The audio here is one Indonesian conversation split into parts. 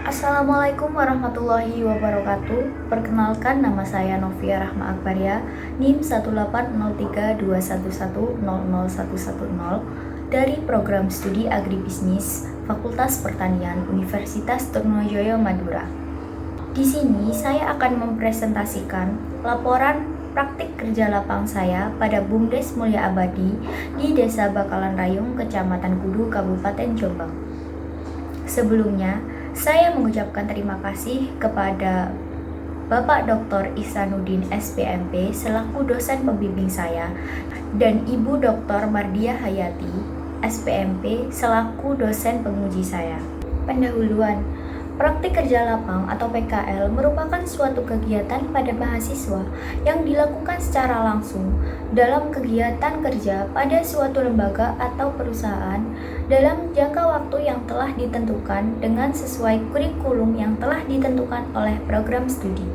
Assalamualaikum warahmatullahi wabarakatuh. Perkenalkan, nama saya Novia Rahma Akbaria, NIM 18031110010 dari Program Studi Agribisnis Fakultas Pertanian Universitas Trunojoyo Madura. Di sini saya akan mempresentasikan laporan praktik kerja lapang saya pada BUMDes Mulia Abadi di Desa Bakalan Rayung, Kecamatan Kudu, Kabupaten Jombang. Sebelumnya, saya mengucapkan terima kasih kepada Bapak Dr. Ihsanuddin SPMP selaku dosen pembimbing saya dan Ibu Dr. Mardia Hayati SPMP selaku dosen penguji saya. Pendahuluan, praktik kerja lapang atau PKL merupakan suatu kegiatan pada mahasiswa yang dilakukan secara langsung dalam kegiatan kerja pada suatu lembaga atau perusahaan dalam jangka waktu yang telah ditentukan dengan sesuai kurikulum yang telah ditentukan oleh program studi.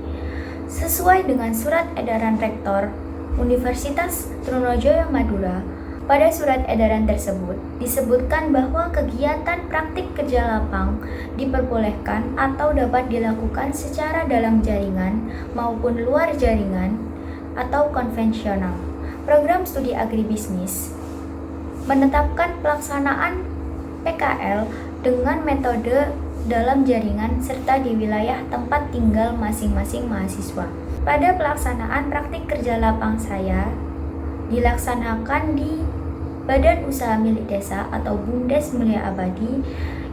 Sesuai dengan surat edaran Rektor Universitas Trunojoyo Madura, pada surat edaran tersebut disebutkan bahwa kegiatan praktik kerja lapang diperbolehkan atau dapat dilakukan secara dalam jaringan maupun luar jaringan atau konvensional. Program studi agribisnis menetapkan pelaksanaan PKL dengan metode dalam jaringan serta di wilayah tempat tinggal masing-masing mahasiswa. Pada pelaksanaan praktik kerja lapang saya dilaksanakan di Badan Usaha Milik Desa atau BUMDes Mulia Abadi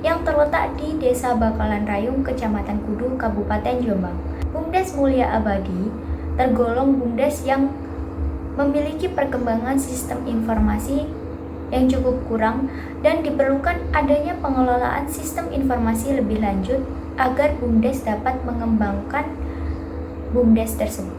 yang terletak di Desa Bakalan Rayung, Kecamatan Kudu, Kabupaten Jombang. BUMDes Mulia Abadi tergolong BUMDes yang memiliki perkembangan sistem informasi yang cukup kurang dan diperlukan adanya pengelolaan sistem informasi lebih lanjut agar BUMDes dapat mengembangkan BUMDes tersebut.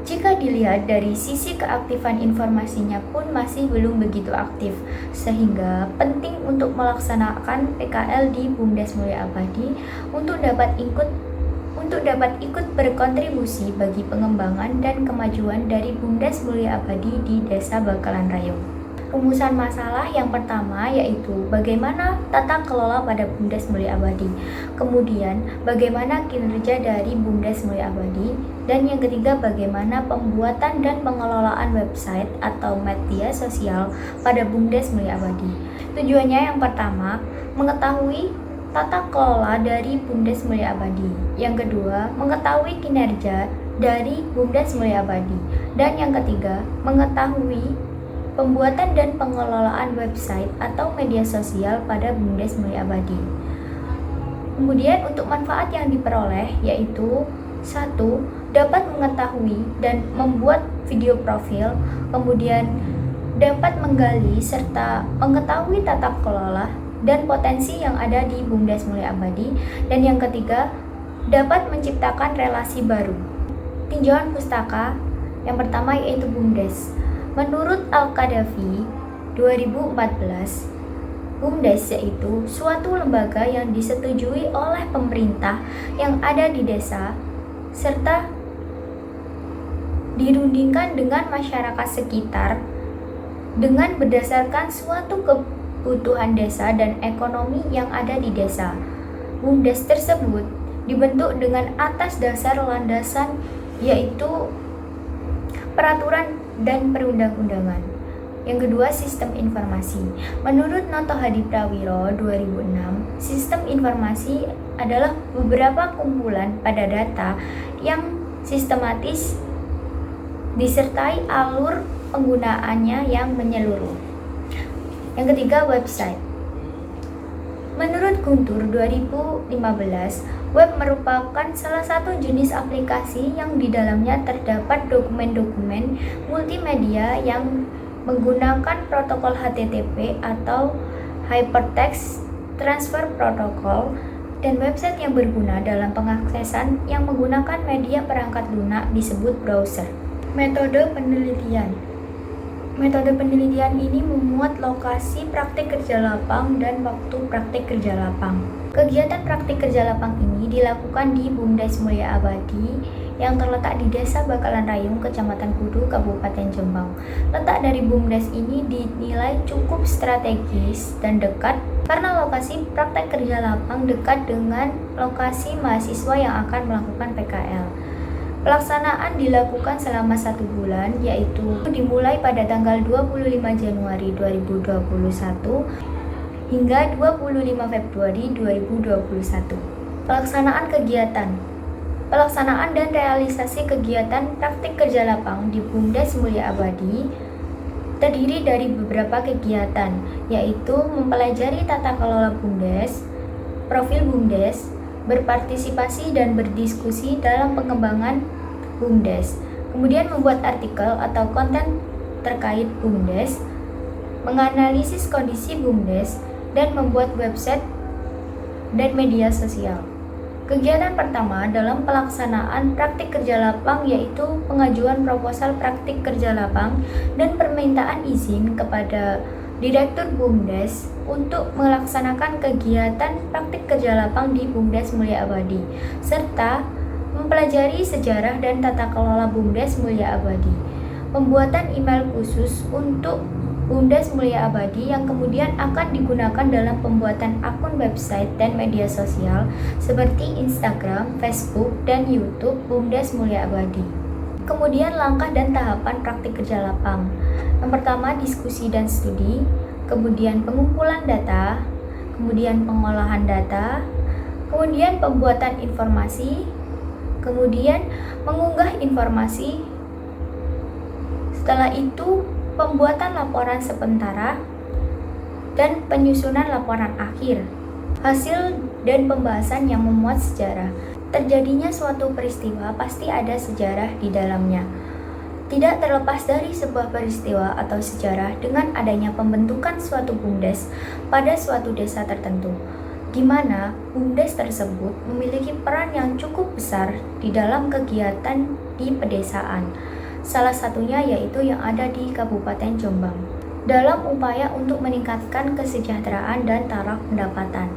Jika dilihat dari sisi keaktifan informasinya pun masih belum begitu aktif, sehingga penting untuk melaksanakan PKL di BUMDes Mulia Abadi untuk dapat ikut berkontribusi bagi pengembangan dan kemajuan dari BUMDes Mulia Abadi di Desa Bakalan Rayung. Rumusan masalah yang pertama yaitu bagaimana tata kelola pada BUMDes Mulia Abadi, kemudian bagaimana kinerja dari BUMDes Mulia Abadi, dan yang ketiga bagaimana pembuatan dan pengelolaan website atau media sosial pada BUMDes Mulia Abadi. Tujuannya yang pertama, mengetahui tata kelola dari BUMDes Mulia Abadi. Yang kedua, mengetahui kinerja dari BUMDes Mulia Abadi. Dan yang ketiga, mengetahui pembuatan dan pengelolaan website atau media sosial pada BUMDes Mulia Abadi. Kemudian untuk manfaat yang diperoleh yaitu 1. Dapat mengetahui dan membuat video profil, kemudian dapat menggali serta mengetahui tata kelola dan potensi yang ada di BUMDes Mulia Abadi. Dan yang ketiga, dapat menciptakan relasi baru. Tinjauan pustaka yang pertama yaitu BUMDes. Menurut Al-Qaddafi 2014, BUMDes yaitu suatu lembaga yang disetujui oleh pemerintah yang ada di desa serta dirundingkan dengan masyarakat sekitar dengan berdasarkan suatu kebutuhan desa dan ekonomi yang ada di desa. BUMDes tersebut dibentuk dengan atas dasar landasan yaitu peraturan dan perundang-undangan. Yang kedua, sistem informasi. Menurut Noto Hadi Prawiro 2006, sistem informasi adalah beberapa kumpulan pada data yang sistematis disertai alur penggunaannya yang menyeluruh. Yang ketiga, website. Menurut Guntur 2015, web merupakan salah satu jenis aplikasi yang di dalamnya terdapat dokumen-dokumen multimedia yang menggunakan protokol HTTP atau Hypertext Transfer Protocol, dan website yang berguna dalam pengaksesan yang menggunakan media perangkat lunak disebut browser. Metode penelitian. Metode penelitian ini memuat lokasi praktik kerja lapang dan waktu praktik kerja lapang. Kegiatan praktik kerja lapang ini dilakukan di BUMDes Mulia Abadi yang terletak di Desa Bakalan Rayung, Kecamatan Kudu, Kabupaten Jombang. Letak dari BUMDes ini dinilai cukup strategis dan dekat Karena lokasi praktek kerja lapang dekat dengan lokasi mahasiswa yang akan melakukan PKL. Pelaksanaan dilakukan selama 1 bulan, yaitu dimulai pada tanggal 25 Januari 2021 hingga 25 Februari 2021. Pelaksanaan kegiatan. Pelaksanaan dan realisasi kegiatan praktik kerja lapang di BUMDes Mulia Abadi terdiri dari beberapa kegiatan, yaitu mempelajari tata kelola BUMDes, profil BUMDes, berpartisipasi dan berdiskusi dalam pengembangan BUMDes, kemudian membuat artikel atau konten terkait BUMDes, menganalisis kondisi BUMDes, dan membuat website dan media sosial. Kegiatan pertama dalam pelaksanaan praktik kerja lapang yaitu pengajuan proposal praktik kerja lapang dan permintaan izin kepada Direktur BUMDes untuk melaksanakan kegiatan praktik kerja lapang di BUMDes Mulia Abadi, serta mempelajari sejarah dan tata kelola BUMDes Mulia Abadi. Pembuatan email khusus untuk BUMDes Mulia Abadi yang kemudian akan digunakan dalam pembuatan akun website dan media sosial seperti Instagram, Facebook, dan YouTube BUMDes Mulia Abadi. Kemudian langkah dan tahapan praktik kerja lapang. Yang pertama, diskusi dan studi, kemudian pengumpulan data, kemudian pengolahan data, kemudian pembuatan informasi, kemudian mengunggah informasi. Setelah itu, pembuatan laporan sementara, dan penyusunan laporan akhir. Hasil dan pembahasan yang memuat sejarah. Terjadinya suatu peristiwa pasti ada sejarah di dalamnya. Tidak terlepas dari sebuah peristiwa atau sejarah dengan adanya pembentukan suatu BUMDes pada suatu desa tertentu, di mana BUMDes tersebut memiliki peran yang cukup besar di dalam kegiatan di pedesaan. Salah satunya yaitu yang ada di Kabupaten Jombang. Dalam upaya untuk meningkatkan kesejahteraan dan taraf pendapatan,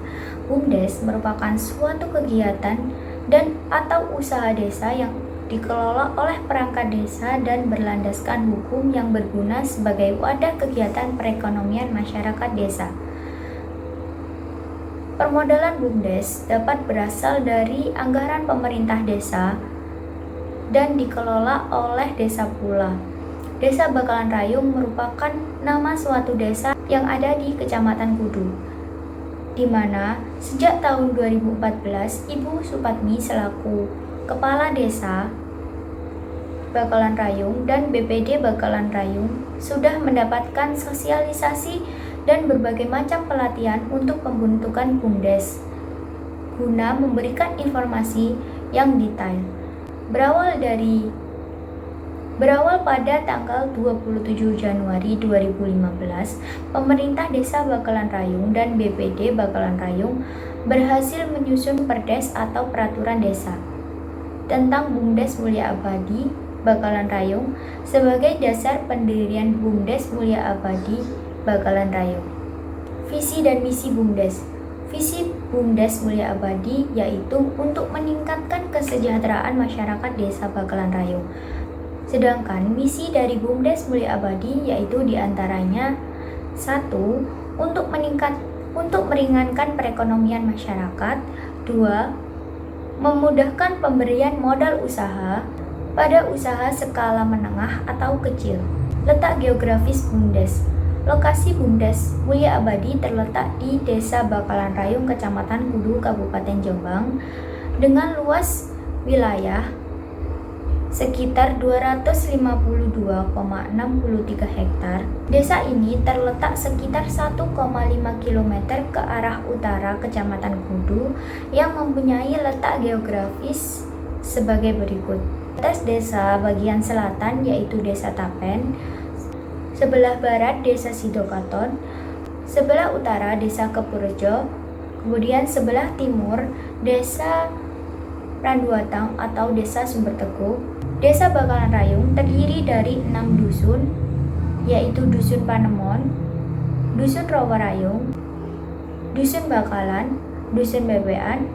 BUMDes merupakan suatu kegiatan dan atau usaha desa yang dikelola oleh perangkat desa dan berlandaskan hukum yang berguna sebagai wadah kegiatan perekonomian masyarakat desa. Permodalan BUMDes dapat berasal dari anggaran pemerintah desa dan dikelola oleh desa pula. Desa Bakalan Rayung merupakan nama suatu desa yang ada di Kecamatan Kudu, di mana sejak tahun 2014 Ibu Supatmi selaku Kepala Desa Bakalan Rayung dan BPD Bakalan Rayung sudah mendapatkan sosialisasi dan berbagai macam pelatihan untuk pembentukan BUMDes guna memberikan informasi yang detail. Berawal pada tanggal 27 Januari 2015, pemerintah Desa Bakalan Rayung dan BPD Bakalan Rayung berhasil menyusun Perdes atau Peraturan Desa tentang BUMDes Mulia Abadi Bakalan Rayung sebagai dasar pendirian BUMDes Mulia Abadi Bakalan Rayung. Visi dan misi BUMDes. Visi BUMDes Mulia Abadi yaitu untuk meningkatkan kesejahteraan masyarakat Desa Bakalan Rayung. Sedangkan misi dari BUMDes Mulia Abadi yaitu diantaranya 1. Untuk meringankan perekonomian masyarakat. 2. Memudahkan pemberian modal usaha pada usaha skala menengah atau kecil. Letak geografis BUMDes. Lokasi BUMDes Mulia Abadi terletak di Desa Bakalan Rayung, Kecamatan Kudu, Kabupaten Jombang, dengan luas wilayah sekitar 252,63 hektar. Desa ini terletak sekitar 1,5 km ke arah utara Kecamatan Kudu yang mempunyai letak geografis sebagai berikut. Atas desa bagian selatan yaitu Desa Tapen, sebelah barat Desa Sidokaton, sebelah utara Desa Kepurjo, kemudian sebelah timur Desa Randuatang atau Desa Sumberteguh. Desa Bakalan Rayung terdiri dari 6 dusun, yaitu Dusun Panemon, Dusun Rawarayung, Dusun Bakalan, Dusun Bebean,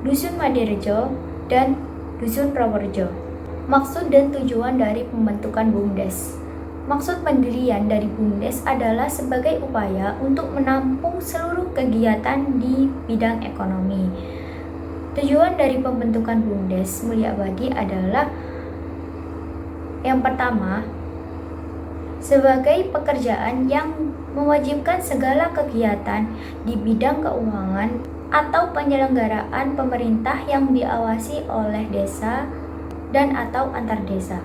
Dusun Madirejo, dan Dusun Rawarjo. Maksud dan tujuan dari pembentukan BUMDes. Maksud pendirian dari BUMDes adalah sebagai upaya untuk menampung seluruh kegiatan di bidang ekonomi. Tujuan dari pembentukan BUMDes Mulia Abadi adalah yang pertama, sebagai pekerjaan yang mewajibkan segala kegiatan di bidang keuangan atau penyelenggaraan pemerintah yang diawasi oleh desa dan atau antar desa.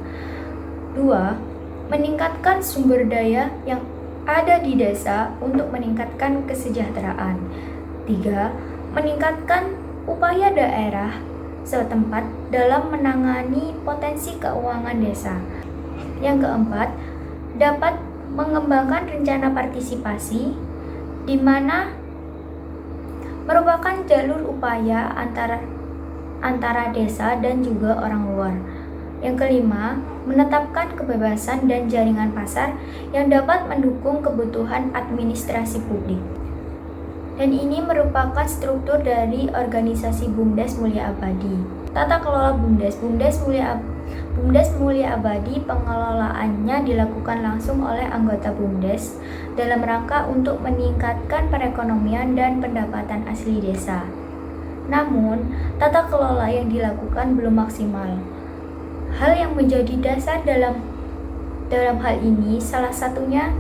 2. Meningkatkan sumber daya yang ada di desa untuk meningkatkan kesejahteraan. 3. Meningkatkan upaya daerah setempat dalam menangani potensi keuangan desa. Yang keempat, dapat mengembangkan rencana partisipasi di mana merupakan jalur upaya antara desa dan juga orang luar. Yang kelima, menetapkan kebebasan dan jaringan pasar yang dapat mendukung kebutuhan administrasi publik. Dan ini merupakan struktur dari organisasi BUMDes Mulia Abadi. Tata kelola BUMDes Mulia Abadi pengelolaannya dilakukan langsung oleh anggota BUMDes dalam rangka untuk meningkatkan perekonomian dan pendapatan asli desa. Namun, tata kelola yang dilakukan belum maksimal. Hal yang menjadi dasar dalam hal ini salah satunya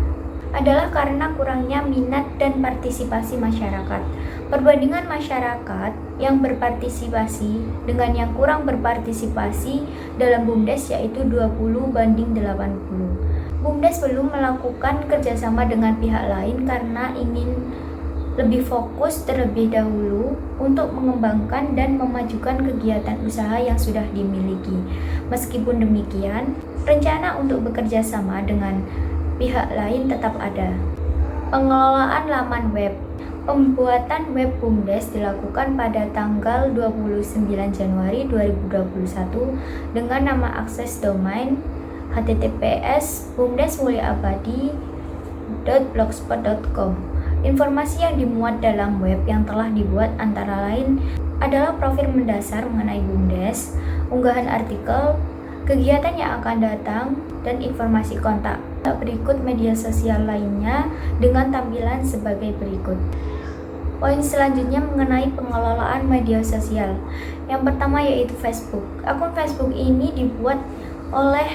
adalah karena kurangnya minat dan partisipasi masyarakat. Perbandingan masyarakat yang berpartisipasi dengan yang kurang berpartisipasi dalam BUMDes yaitu 20:80. BUMDes belum melakukan kerjasama dengan pihak lain karena ingin lebih fokus terlebih dahulu untuk mengembangkan dan memajukan kegiatan usaha yang sudah dimiliki. Meskipun demikian, rencana untuk bekerja sama dengan pihak lain tetap ada. Pengelolaan laman web. Pembuatan web BUMDes dilakukan pada tanggal 29 Januari 2021 dengan nama akses domain https://bumdesmuliaabadi.blogspot.com. Informasi yang dimuat dalam web yang telah dibuat antara lain adalah profil mendasar mengenai BUMDes, unggahan artikel, kegiatan yang akan datang, dan informasi kontak. Berikut media sosial lainnya dengan tampilan sebagai berikut. Poin selanjutnya mengenai pengelolaan media sosial. Yang pertama yaitu Facebook. Akun Facebook ini dibuat oleh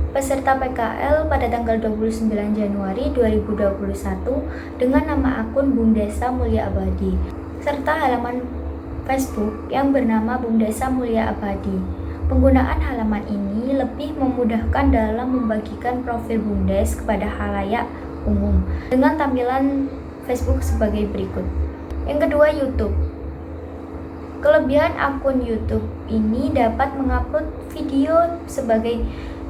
peserta PKL pada tanggal 29 Januari 2021 dengan nama akun Bumdesa Mulia Abadi serta halaman Facebook yang bernama Bumdesa Mulia Abadi. Penggunaan halaman ini lebih memudahkan dalam membagikan profil BUMDes kepada khalayak umum dengan tampilan Facebook sebagai berikut. Yang kedua, YouTube. Kelebihan akun YouTube ini dapat mengupload video sebagai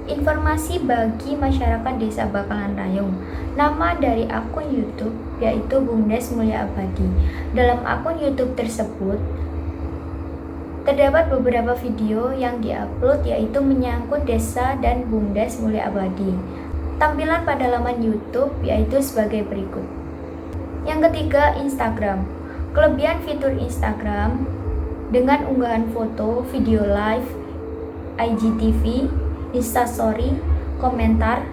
informasi bagi masyarakat desa Bakalan Rayong. Nama dari akun YouTube yaitu BUMDes Mulia Abadi. Dalam akun YouTube tersebut terdapat beberapa video yang diupload yaitu menyangkut desa dan BUMDes Mulia Abadi. Tampilan pada laman YouTube yaitu sebagai berikut. Yang ketiga, Instagram. Kelebihan fitur Instagram dengan unggahan foto, video live, IGTV, Instastory, komentar,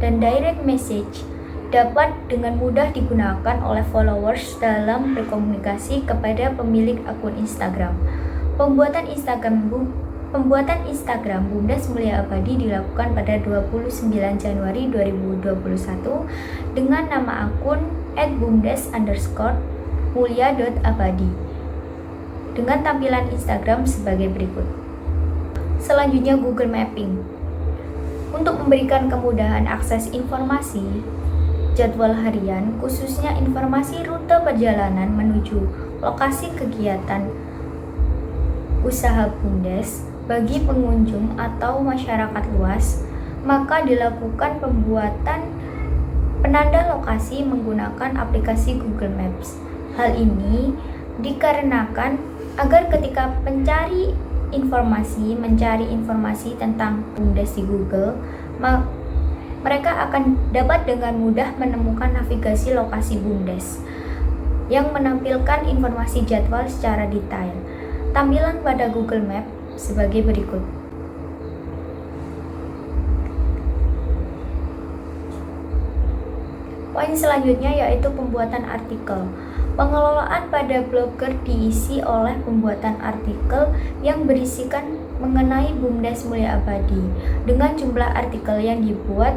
dan direct message dapat dengan mudah digunakan oleh followers dalam berkomunikasi kepada pemilik akun Instagram. Pembuatan Instagram BUMDes Mulia Abadi dilakukan pada 29 Januari 2021 dengan nama akun @bumdes_mulia.abadi dengan tampilan Instagram sebagai berikut. Selanjutnya, Google Mapping. Untuk memberikan kemudahan akses informasi, jadwal harian, khususnya informasi rute perjalanan menuju lokasi kegiatan usaha BUMDes bagi pengunjung atau masyarakat luas, maka dilakukan pembuatan penanda lokasi menggunakan aplikasi Google Maps. Hal ini dikarenakan agar ketika mencari informasi tentang BUMDes di Google, mereka akan dapat dengan mudah menemukan navigasi lokasi BUMDes yang menampilkan informasi jadwal secara detail. Tampilan pada Google Map sebagai berikut. Poin selanjutnya yaitu pembuatan artikel. Pengelolaan pada blogger diisi oleh pembuatan artikel yang berisikan mengenai BUMDes Mulia Abadi dengan jumlah artikel yang dibuat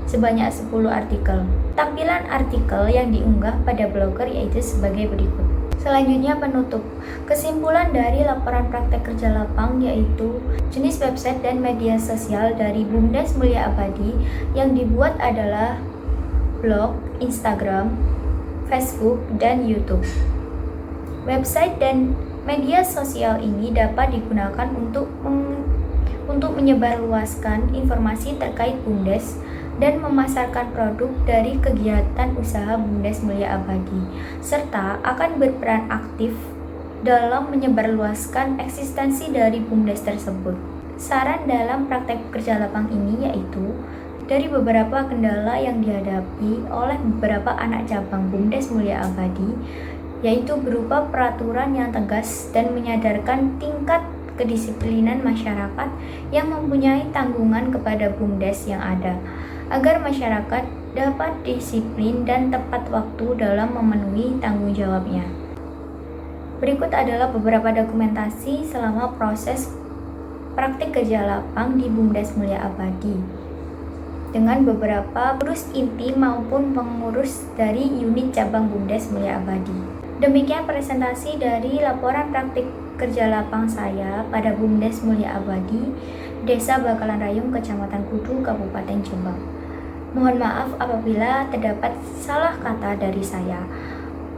sebanyak 10 artikel. Tampilan artikel yang diunggah pada blogger yaitu sebagai berikut. Selanjutnya penutup. Kesimpulan dari laporan praktek kerja lapang yaitu jenis website dan media sosial dari BUMDes Mulia Abadi yang dibuat adalah blog, Instagram, Facebook, dan YouTube. Website dan media sosial ini dapat digunakan untuk menyebarluaskan informasi terkait BUMDes dan memasarkan produk dari kegiatan usaha BUMDes Mulia Abadi, serta akan berperan aktif dalam menyebarluaskan eksistensi dari BUMDes tersebut. Saran dalam praktek kerja lapang ini yaitu dari beberapa kendala yang dihadapi oleh beberapa anak cabang BUMDes Mulia Abadi, yaitu berupa peraturan yang tegas dan menyadarkan tingkat kedisiplinan masyarakat yang mempunyai tanggungan kepada BUMDes yang ada, agar masyarakat dapat disiplin dan tepat waktu dalam memenuhi tanggung jawabnya. Berikut adalah beberapa dokumentasi selama proses praktik kerja lapang di BUMDes Mulia Abadi dengan beberapa pengurus inti maupun pengurus dari unit cabang BUMDes Mulia Abadi. Demikian presentasi dari laporan praktik kerja lapang saya pada BUMDes Mulia Abadi, Desa Bakalan Rayung, Kecamatan Kudu, Kabupaten Jombang. Mohon maaf apabila terdapat salah kata dari saya.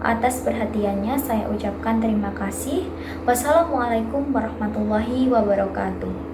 Atas perhatiannya saya ucapkan terima kasih. Wassalamualaikum warahmatullahi wabarakatuh.